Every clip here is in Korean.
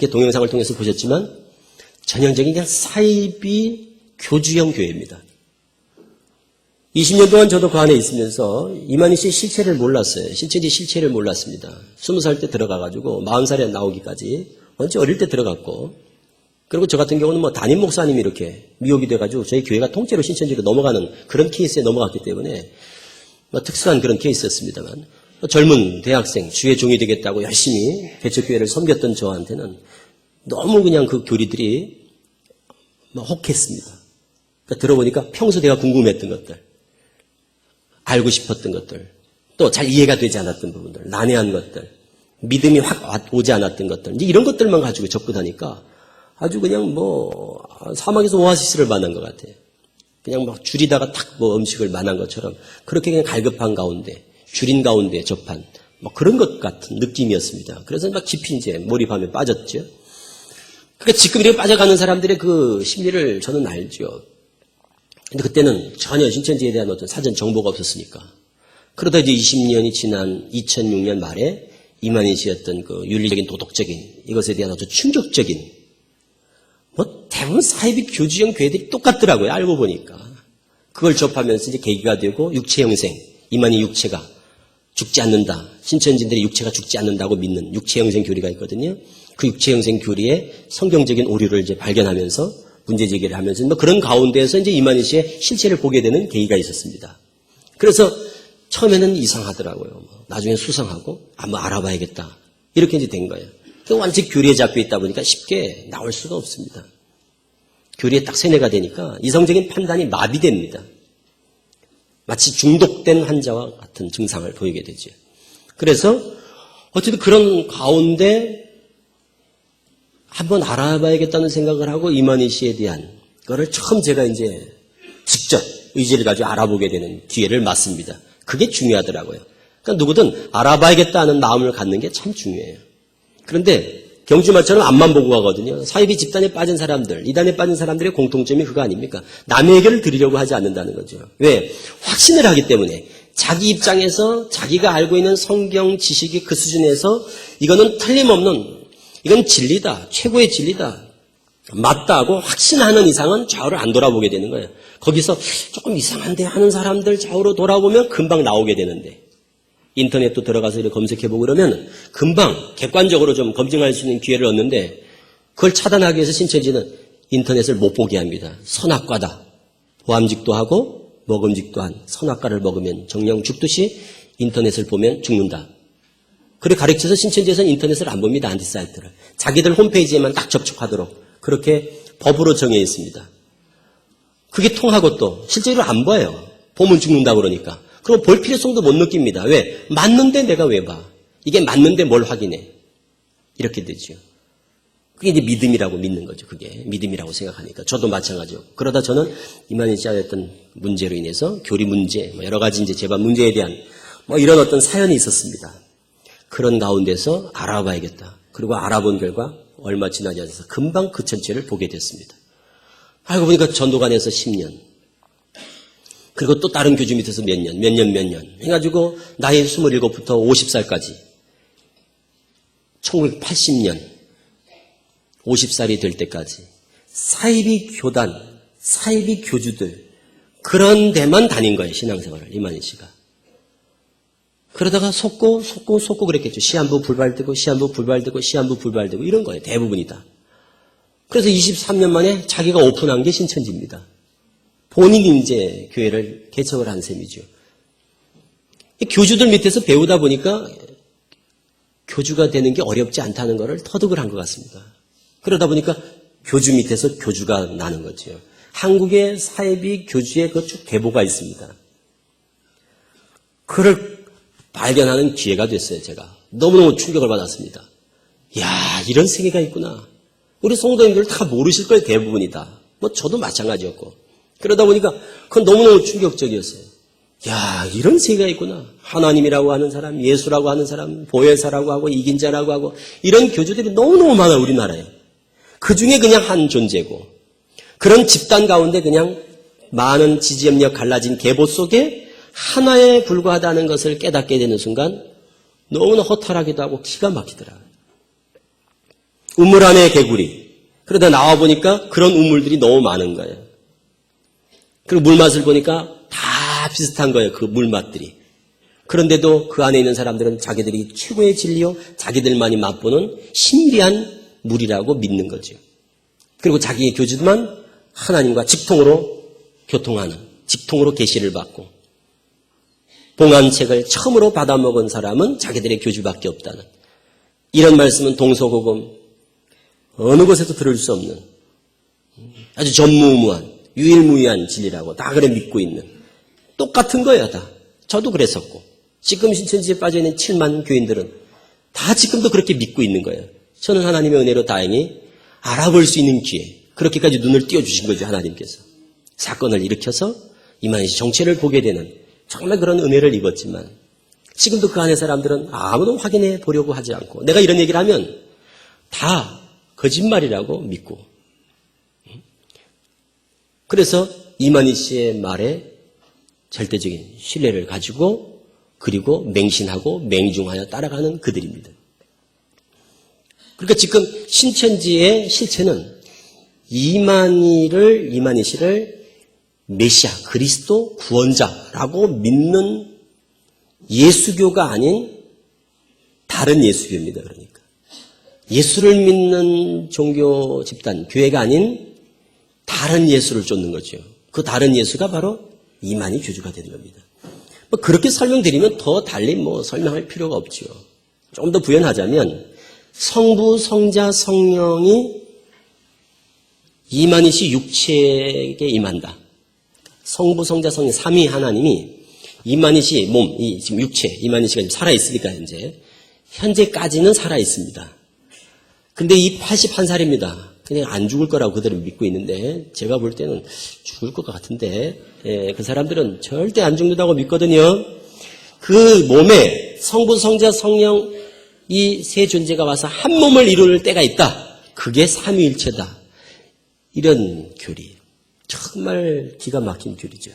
이렇게 동영상을 통해서 보셨지만 전형적인 그냥 사이비 교주형 교회입니다. 20년 동안 저도 그 안에 있으면서 이만희 씨의 실체를 몰랐어요. 신천지 실체를 몰랐습니다. 20살 때 들어가가지고 40살에 나오기까지 완전 어릴 때 들어갔고, 그리고 저 같은 경우는 담임 목사님이 이렇게 미혹이 돼가지고 저희 교회가 통째로 신천지로 넘어가는 그런 케이스에 넘어갔기 때문에 특수한 그런 케이스였습니다만, 젊은 대학생, 주의 종이 되겠다고 열심히 개척교회를 섬겼던 저한테는 너무 그냥 그 교리들이 혹했습니다. 그러니까 들어보니까 평소 내가 궁금했던 것들, 알고 싶었던 것들, 또 잘 이해가 되지 않았던 부분들, 난해한 것들, 믿음이 확 오지 않았던 것들, 이제 이런 것들만 가지고 접근하니까 아주 그냥 사막에서 오아시스를 만난 것 같아요. 그냥 줄이다가 탁 음식을 만난 것처럼 그렇게 그냥 갈급한 가운데, 줄인 가운데 접한 그런 것 같은 느낌이었습니다. 그래서 깊이 이제 몰입하며 빠졌죠. 그러니까 지금 이렇게 빠져가는 사람들의 그 심리를 저는 알죠. 근데 그때는 전혀 신천지에 대한 어떤 사전 정보가 없었으니까. 그러다 이제 20년이 지난 2006년 말에 이만희 씨였던 그 윤리적인 도덕적인 이것에 대한 아주 충격적인 대부분 사이비 교주형 교회들이 똑같더라고요. 알고 보니까. 그걸 접하면서 이제 계기가 되고 육체 형생, 이만희 육체가 죽지 않는다. 신천지인들의 육체가 죽지 않는다고 믿는 육체 형생 교리가 있거든요. 그 육체 형생 교리의 성경적인 오류를 이제 발견하면서 문제 제기를 하면서 그런 가운데에서 이제 이만희 씨의 실체를 보게 되는 계기가 있었습니다. 그래서 처음에는 이상하더라고요. 나중에 수상하고 알아봐야겠다. 이렇게 이제 된 거예요. 완전히 교리에 잡혀 있다 보니까 쉽게 나올 수가 없습니다. 교리에 딱 세뇌가 되니까 이성적인 판단이 마비됩니다. 마치 중독된 환자와 같은 증상을 보이게 되죠. 그래서 어쨌든 그런 가운데 한번 알아봐야겠다는 생각을 하고 이만희 씨에 대한 거를 처음 제가 이제 직접 의지를 가지고 알아보게 되는 기회를 맞습니다. 그게 중요하더라고요. 그러니까 누구든 알아봐야겠다 하는 마음을 갖는 게 참 중요해요. 그런데 경주마처럼 앞만 보고 가거든요. 사이비 집단에 빠진 사람들, 이단에 빠진 사람들의 공통점이 그거 아닙니까? 남의 얘기를 들으려고 하지 않는다는 거죠. 왜? 확신을 하기 때문에 자기 입장에서 자기가 알고 있는 성경 지식이 그 수준에서 이거는 틀림없는, 이건 진리다, 최고의 진리다, 맞다 하고 확신하는 이상은 좌우를 안 돌아보게 되는 거예요. 거기서 조금 이상한데 하는 사람들 좌우로 돌아보면 금방 나오게 되는데, 인터넷도 들어가서 이렇게 검색해보고 그러면 금방 객관적으로 좀 검증할 수 있는 기회를 얻는데, 그걸 차단하기 위해서 신천지는 인터넷을 못 보게 합니다. 선악과다. 보암직도 하고 먹음직도 한 선악과를 먹으면 정령 죽듯이 인터넷을 보면 죽는다. 그래 가르쳐서 신천지에서는 인터넷을 안 봅니다. 안티사이트를. 자기들 홈페이지에만 딱 접촉하도록 그렇게 법으로 정해 있습니다. 그게 통하고 또 실제로 안 봐요. 보면 죽는다 그러니까. 그럼 볼 필요성도 못 느낍니다. 왜? 맞는데 내가 왜 봐? 이게 맞는데 뭘 확인해? 이렇게 되죠. 그게 이제 믿음이라고 믿는 거죠. 그게 믿음이라고 생각하니까. 저도 마찬가지요. 그러다 저는 이만희 씨와 했던 문제로 인해서 교리 문제, 여러 가지 이제 재반 문제에 대한 이런 어떤 사연이 있었습니다. 그런 가운데서 알아봐야겠다. 그리고 알아본 결과 얼마 지나지 않아서 금방 그 전체를 보게 됐습니다. 알고 보니까 전도관에서 10년. 그리고 또 다른 교주 밑에서 몇 년 해가지고 나이 27부터 50살까지 1980년 50살이 될 때까지 사이비 교단, 사이비 교주들 그런 데만 다닌 거예요. 신앙생활을 이만희 씨가. 그러다가 속고 그랬겠죠. 시한부 불발되고 시한부 불발되고 이런 거예요. 대부분이 다. 그래서 23년 만에 자기가 오픈한 게 신천지입니다. 본인이 이제 교회를 개척을 한 셈이죠. 교주들 밑에서 배우다 보니까 교주가 되는 게 어렵지 않다는 것을 터득을 한 것 같습니다. 그러다 보니까 교주 밑에서 교주가 나는 거죠. 한국의 사이비 교주의 그 쭉 계보가 있습니다. 그를 발견하는 기회가 됐어요. 제가 너무너무 충격을 받았습니다. 이야, 이런 세계가 있구나. 우리 성도님들 다 모르실 거예요. 대부분이다. 저도 마찬가지였고. 그러다 보니까 그건 너무너무 충격적이었어요. 야, 이런 세계가 있구나. 하나님이라고 하는 사람, 예수라고 하는 사람, 보혜사라고 하고 이긴 자라고 하고 이런 교주들이 너무너무 많아요. 우리나라에. 그중에 그냥 한 존재고 그런 집단 가운데 그냥 많은 지지협력 갈라진 계보 속에 하나에 불과하다는 것을 깨닫게 되는 순간 너무나 허탈하기도 하고 기가 막히더라고요. 우물 안에 개구리. 그러다 나와보니까 그런 우물들이 너무 많은 거예요. 그리고 물맛을 보니까 다 비슷한 거예요. 그 물맛들이. 그런데도 그 안에 있는 사람들은 자기들이 최고의 진리요, 자기들만이 맛보는 신비한 물이라고 믿는 거죠. 그리고 자기의 교주만 하나님과 직통으로 교통하는, 직통으로 계시를 받고, 봉안책을 처음으로 받아먹은 사람은 자기들의 교주밖에 없다는, 이런 말씀은 동서고금 어느 곳에도 들을 수 없는 아주 전무후무한 유일무이한 진리라고 다 그래 믿고 있는, 똑같은 거예요. 다. 저도 그랬었고, 지금 신천지에 빠져있는 7만 교인들은 다 지금도 그렇게 믿고 있는 거예요. 저는 하나님의 은혜로 다행히 알아볼 수 있는 기회, 그렇게까지 눈을 띄워주신 거죠. 하나님께서 사건을 일으켜서 이만희 씨 정체를 보게 되는 정말 그런 은혜를 입었지만, 지금도 그 안에 사람들은 아무도 확인해 보려고 하지 않고, 내가 이런 얘기를 하면 다 거짓말이라고 믿고, 그래서 이만희 씨의 말에 절대적인 신뢰를 가지고, 그리고 맹신하고 맹중하여 따라가는 그들입니다. 그러니까 지금 신천지의 실체는 이만희 씨를 메시아, 그리스도 구원자라고 믿는 예수교가 아닌 다른 예수교입니다. 그러니까 예수를 믿는 종교 집단, 교회가 아닌 다른 예수를 쫓는 거죠. 그 다른 예수가 바로 이만희 교주가 되는 겁니다. 뭐 그렇게 설명드리면 더 달리 설명할 필요가 없죠. 좀 더 부연하자면 성부, 성자, 성령이 이만희 씨 육체에게 임한다. 성부, 성자, 성령 삼위 하나님이 이만희 씨 몸, 지금 육체, 이만희 씨가 지금 살아있으니까 현재까지는 살아있습니다. 근데 이 81살입니다. 그냥 안 죽을 거라고 그들은 믿고 있는데, 제가 볼 때는 죽을 것 같은데, 그 사람들은 절대 안 죽는다고 믿거든요. 그 몸에 성부, 성자, 성령 이 세 존재가 와서 한 몸을 이룰 때가 있다. 그게 삼위일체다. 이런 교리. 정말 기가 막힌 교리죠.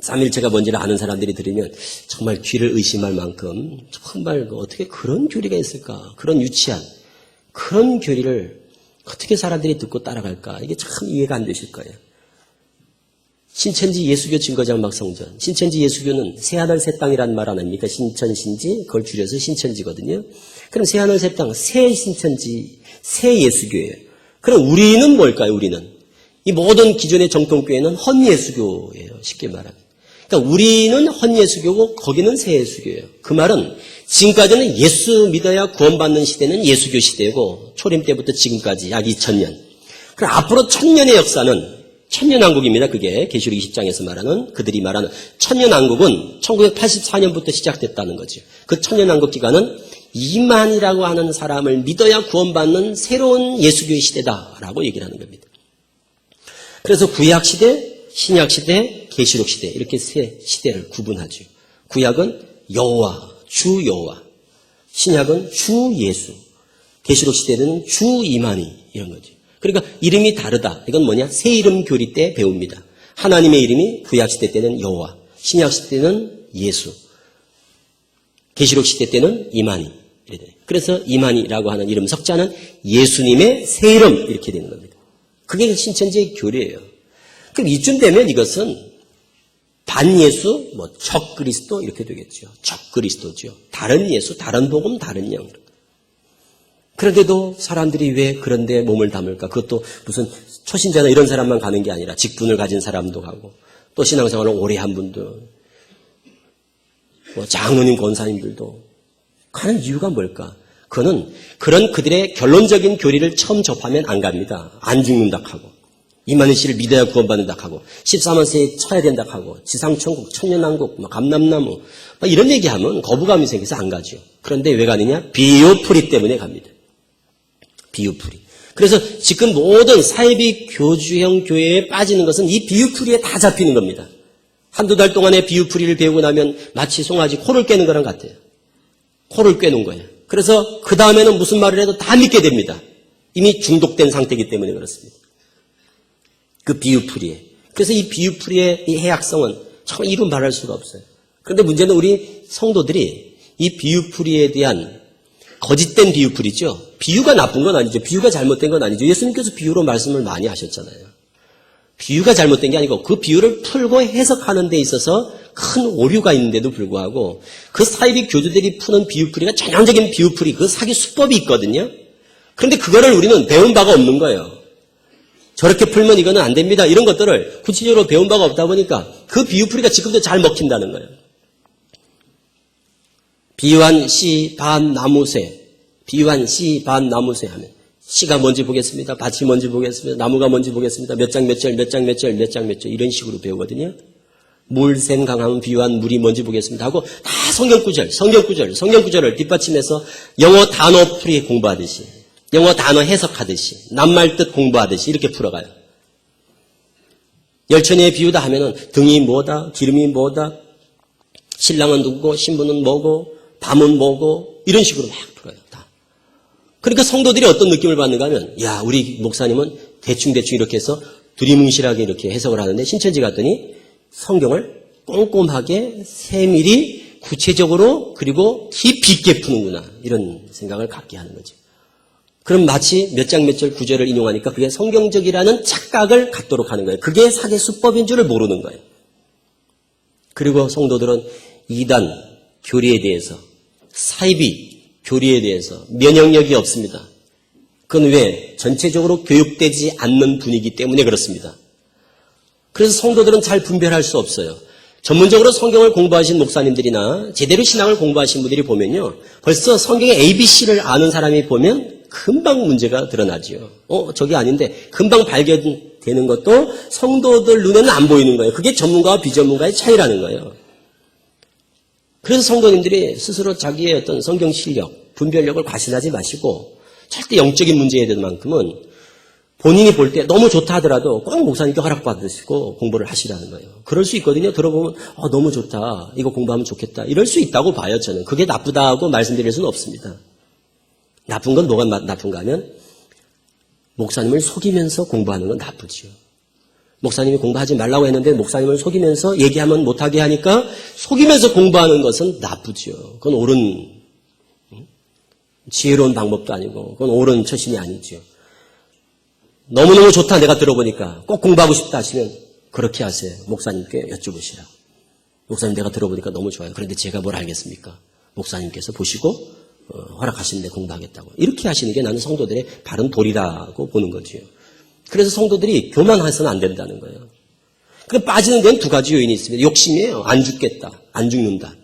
삼위일체가 뭔지를 아는 사람들이 들으면 정말 귀를 의심할 만큼 정말 어떻게 그런 교리가 있을까? 그런 유치한 그런 교리를 어떻게 사람들이 듣고 따라갈까? 이게 참 이해가 안 되실 거예요. 신천지 예수교 증거장막성전. 신천지 예수교는 새하늘 새 땅이란 말 안 합니까? 신천신지, 그걸 줄여서 신천지거든요. 그럼 새하늘 새 땅, 새 신천지, 새 예수교예요. 그럼 우리는 뭘까요? 우리는 이 모든 기존의 정통교회는 헌예수교예요. 쉽게 말하면. 그러니까 우리는 헌예수교고 거기는 새 예수교예요. 그 말은 지금까지는 예수 믿어야 구원받는 시대는 예수교 시대고, 초림 때부터 지금까지 약 2000년. 그럼 앞으로 1000년의 역사는 천년왕국입니다. 그게 계시록 20장에서 말하는, 그들이 말하는 천년왕국은 1984년부터 시작됐다는 거죠. 그 천년왕국 기간은 이만이라고 하는 사람을 믿어야 구원받는 새로운 예수교의 시대다라고 얘기를 하는 겁니다. 그래서 구약시대, 신약시대, 계시록 시대, 이렇게 세 시대를 구분하죠. 구약은 여호와, 주 여호와, 신약은 주 예수, 계시록 시대는 주 이만희, 이런 거죠. 그러니까 이름이 다르다. 이건 뭐냐? 새 이름 교리 때 배웁니다. 하나님의 이름이 구약시대 때는 여호와, 신약시대 때는 예수, 계시록 시대 때는 이만희. 그래서 이만희라고 하는 이름 석자는 예수님의 새 이름, 이렇게 되는 겁니다. 그게 신천지의 교리예요. 그럼 이쯤 되면 이것은 반예수, 적그리스도 이렇게 되겠죠. 적그리스도죠. 다른 예수, 다른 복음, 다른 영. 그런데도 사람들이 왜 그런데 몸을 담을까? 그것도 무슨 초신자나 이런 사람만 가는 게 아니라 직분을 가진 사람도 가고, 또 신앙생활을 오래 한 분도, 장로님, 권사님들도 가는 이유가 뭘까? 그거는 그런 그들의 결론적인 교리를 처음 접하면 안 갑니다. 안 죽는다 하고, 이만희 씨를 믿어야 구원받는다 하고, 14만세에 쳐야 된다 하고, 지상천국, 천년왕국, 감람나무 이런 얘기하면 거부감이 생겨서 안 가죠. 그런데 왜 가느냐? 비유풀이 때문에 갑니다. 비유풀이. 그래서 지금 모든 사이비 교주형 교회에 빠지는 것은 이 비유풀이에 다 잡히는 겁니다. 한두 달 동안에 비유풀이를 배우고 나면 마치 송아지 코를 꿰는 거랑 같아요. 코를 꿰는 거예요. 그래서 그 다음에는 무슨 말을 해도 다 믿게 됩니다. 이미 중독된 상태이기 때문에 그렇습니다. 그 비유풀이에. 그래서 이 비유풀이의 이 해악성은 정말 이루 말할 수가 없어요. 그런데 문제는 우리 성도들이 이 비유풀이에 대한 거짓된 비유풀이죠. 비유가 나쁜 건 아니죠. 비유가 잘못된 건 아니죠. 예수님께서 비유로 말씀을 많이 하셨잖아요. 비유가 잘못된 게 아니고 그 비유를 풀고 해석하는 데 있어서 큰 오류가 있는데도 불구하고 그 사이비 교주들이 푸는 비유풀이가 전형적인 비유풀이 그 사기 수법이 있거든요. 그런데 그거를 우리는 배운 바가 없는 거예요. 저렇게 풀면 이거는 안 됩니다. 이런 것들을 구체적으로 배운 바가 없다 보니까 그 비유풀이가 지금도 잘 먹힌다는 거예요. 비유한 씨 반 나무새, 비유한 씨 반 나무새 하면 씨가 뭔지 보겠습니다. 밭이 뭔지 보겠습니다. 나무가 뭔지 보겠습니다. 몇 장 몇 절, 몇 장 몇 절, 몇 장 몇 절 이런 식으로 배우거든요. 물샘 강하면 비유한 물이 뭔지 보겠습니다 하고 다 성경 구절을 뒷받침해서 영어 단어 풀이 공부하듯이, 영어 단어 해석하듯이, 낱말 뜻 공부하듯이 이렇게 풀어가요. 열처녀의 비유다 하면은 등이 뭐다, 기름이 뭐다, 신랑은 누구고, 신부는 뭐고, 밤은 뭐고 이런 식으로 막 풀어요. 다. 그러니까 성도들이 어떤 느낌을 받는가 하면 야, 우리 목사님은 대충 이렇게 해서 두리뭉실하게 이렇게 해석을 하는데 신천지 갔더니 성경을 꼼꼼하게 세밀히 구체적으로 그리고 깊이 있게 푸는구나 이런 생각을 갖게 하는 거죠. 그럼 마치 몇 장 몇 절 구절을 인용하니까 그게 성경적이라는 착각을 갖도록 하는 거예요. 그게 사기 수법인 줄을 모르는 거예요. 그리고 성도들은 이단 교리에 대해서, 사이비 교리에 대해서 면역력이 없습니다. 그건 왜? 전체적으로 교육되지 않는 분위기 때문에 그렇습니다. 그래서 성도들은 잘 분별할 수 없어요. 전문적으로 성경을 공부하신 목사님들이나 제대로 신앙을 공부하신 분들이 보면요. 벌써 성경의 ABC를 아는 사람이 보면 금방 문제가 드러나죠. 저게 아닌데 금방 발견되는 것도 성도들 눈에는 안 보이는 거예요. 그게 전문가와 비전문가의 차이라는 거예요. 그래서 성도님들이 스스로 자기의 어떤 성경 실력, 분별력을 과신하지 마시고 절대 영적인 문제에 대한 만큼은 본인이 볼 때 너무 좋다 하더라도 꼭 목사님께 허락받으시고 공부를 하시라는 거예요. 그럴 수 있거든요. 들어보면 너무 좋다. 이거 공부하면 좋겠다. 이럴 수 있다고 봐요. 저는. 그게 나쁘다고 말씀드릴 수는 없습니다. 나쁜 건 뭐가 나쁜가 하면 목사님을 속이면서 공부하는 건 나쁘지요. 목사님이 공부하지 말라고 했는데 목사님을 속이면서 얘기하면 못하게 하니까 속이면서 공부하는 것은 나쁘죠. 그건 옳은 지혜로운 방법도 아니고 그건 옳은 처신이 아니죠. 너무너무 좋다 내가 들어보니까 꼭 공부하고 싶다 하시면 그렇게 하세요. 목사님께 여쭤보시라. 목사님 내가 들어보니까 너무 좋아요. 그런데 제가 뭘 알겠습니까? 목사님께서 보시고 허락하시는데 공부하겠다고. 이렇게 하시는 게 나는 성도들의 바른 도리라고 보는 거지요. 그래서 성도들이 교만해서는 안 된다는 거예요. 그 빠지는 데는 두 가지 요인이 있습니다. 욕심이에요. 안 죽겠다. 안 죽는다.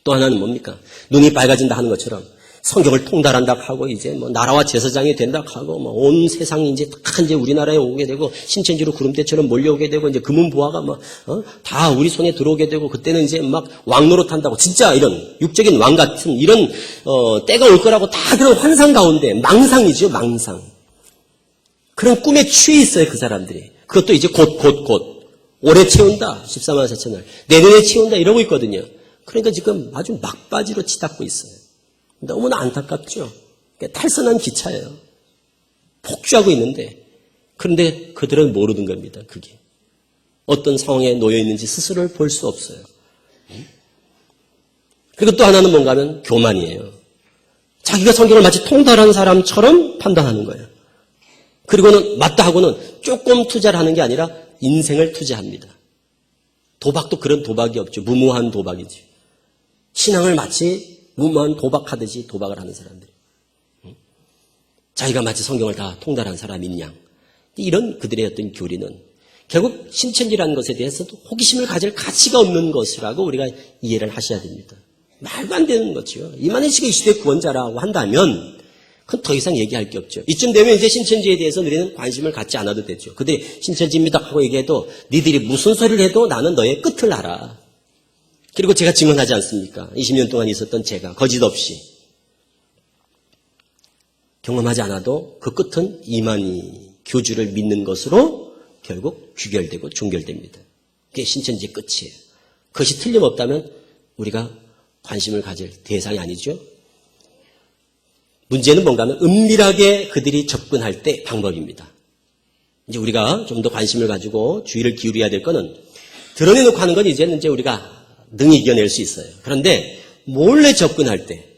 또 하나는 뭡니까? 눈이 밝아진다 하는 것처럼 성경을 통달한다 하고 이제 나라와 제사장이 된다 하고 온 세상이 이제 다 이제 우리나라에 오게 되고 신천지로 구름대처럼 몰려오게 되고 이제 금은보화가 다 우리 손에 들어오게 되고 그때는 이제 막 왕노릇 한다고 진짜 이런 육적인 왕 같은 이런 때가 올 거라고 다 그런 환상 가운데 망상이죠. 망상. 그런 꿈에 취해 있어요. 그 사람들이. 그것도 이제 곧 올해 채운다. 14만 4천을. 내년에 채운다. 이러고 있거든요. 그러니까 지금 아주 막바지로 치닫고 있어요. 너무나 안타깝죠. 탈선한 기차예요. 폭주하고 있는데 그런데 그들은 모르는 겁니다. 그게 어떤 상황에 놓여 있는지 스스로를 볼 수 없어요. 그리고 또 하나는 뭔가 하면 교만이에요. 자기가 성경을 마치 통달한 사람처럼 판단하는 거예요. 그리고는 맞다 하고는 조금 투자를 하는 게 아니라 인생을 투자합니다. 도박도 그런 도박이 없죠. 무모한 도박이지. 신앙을 마치 무모한 도박하듯이 도박을 하는 사람들이. 자기가 마치 성경을 다 통달한 사람인 양. 이런 그들의 어떤 교리는 결국 신천지라는 것에 대해서도 호기심을 가질 가치가 없는 것이라고 우리가 이해를 하셔야 됩니다. 말도 안 되는 거죠. 이만희 씨가 이 시대 구원자라고 한다면 그건 더 이상 얘기할 게 없죠. 이쯤 되면 이제 신천지에 대해서 우리는 관심을 갖지 않아도 되죠. 그들이 신천지입니다 하고 얘기해도 니들이 무슨 소리를 해도 나는 너의 끝을 알아. 그리고 제가 증언하지 않습니까? 20년 동안 있었던 제가 거짓 없이 경험하지 않아도 그 끝은 이만희 교주를 믿는 것으로 결국 귀결되고 종결됩니다. 그게 신천지의 끝이에요. 그것이 틀림없다면 우리가 관심을 가질 대상이 아니죠. 문제는 뭔가 하면 은밀하게 그들이 접근할 때 방법입니다. 이제 우리가 좀 더 관심을 가지고 주의를 기울여야 될 거는 드러내놓고 하는 건 이제는 이제 우리가 능히 이겨낼 수 있어요. 그런데 몰래 접근할 때